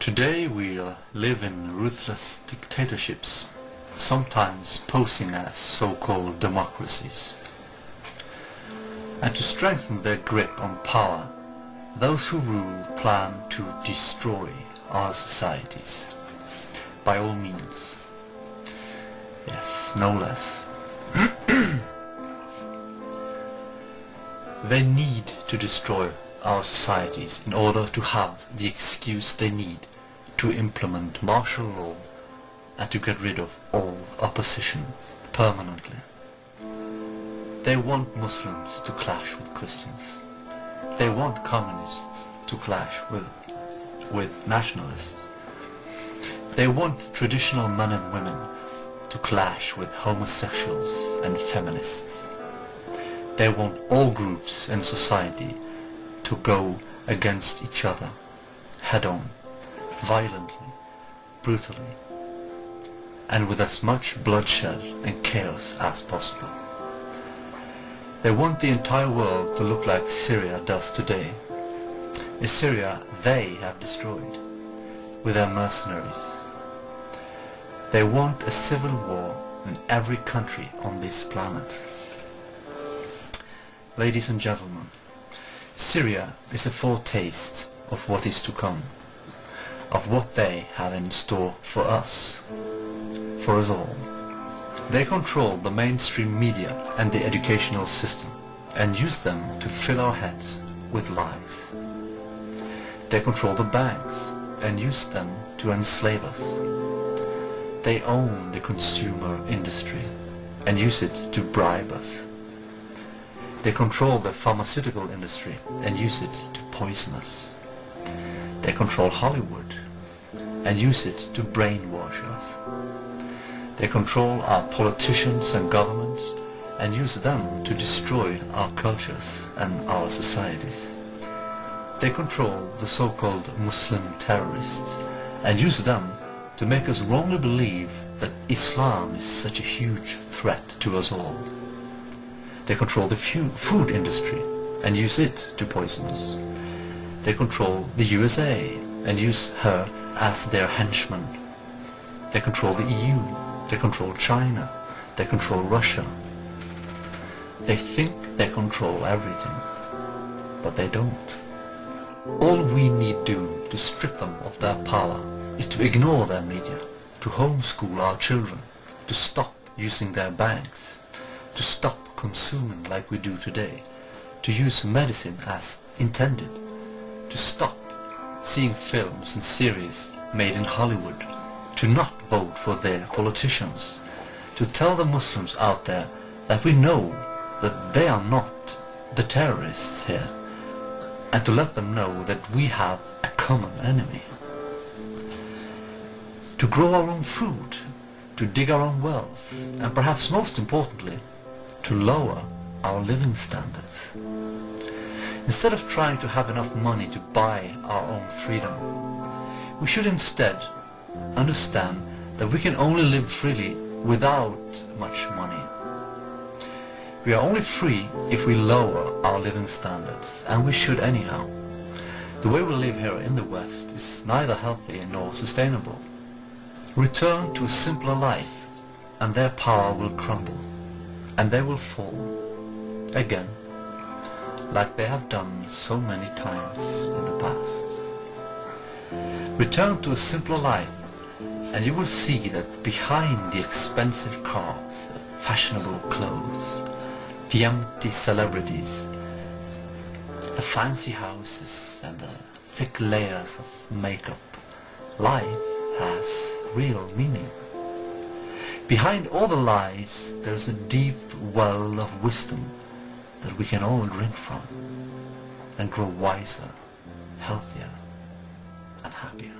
Today we live in ruthless dictatorships, sometimes posing as so-called democracies. And to strengthen their grip on power, those who rule plan to destroy our societies. By all means. Yes, no less. They need to destroy our societies in order to have the excuse they need to implement martial law and to get rid of all opposition permanently. They want Muslims to clash with Christians. They want communists to clash with nationalists. They want traditional men and women to clash with homosexuals and feminists. They want all groups in society to go against each other, head-on, violently, brutally, and with as much bloodshed and chaos as possible. They want the entire world to look like Syria does today, a Syria they have destroyed with their mercenaries. They want a civil war in every country on this planet. Ladies and gentlemen, Syria is a foretaste of what is to come, of what they have in store for us all. They control the mainstream media and the educational system and use them to fill our heads with lies. They control the banks and use them to enslave us. They own the consumer industry and use it to bribe us. They control the pharmaceutical industry and use it to poison us. They control Hollywood and use it to brainwash us. They control our politicians and governments and use them to destroy our cultures and our societies. They control the so-called Muslim terrorists and use them to make us wrongly believe that Islam is such a huge threat to us all. They control the food industry and use it to poison us. They control the USA and use her as their henchman. They control the EU. They control China. They control Russia. They think they control everything, but they don't. All we need do to strip them of their power is to ignore their media, to homeschool our children, to stop using their banks, to stop consuming like we do today, to use medicine as intended, to stop seeing films and series made in Hollywood, to not vote for their politicians, to tell the Muslims out there that we know that they are not the terrorists here, and to let them know that we have a common enemy. To grow our own food, to dig our own wells, and perhaps most importantly, to lower our living standards. Instead of trying to have enough money to buy our own freedom, we should instead understand that we can only live freely without much money. We are only free if we lower our living standards, and we should anyhow. The way we live here in the West is neither healthy nor sustainable. Return to a simpler life, and their power will crumble, and they will fall again, like they have done so many times in the past. Return to a simpler life, and you will see that behind the expensive cars, the fashionable clothes, the empty celebrities, the fancy houses and the thick layers of makeup, life has real meaning. Behind all the lies, there's a deep well of wisdom that we can all drink from and grow wiser, healthier and happier.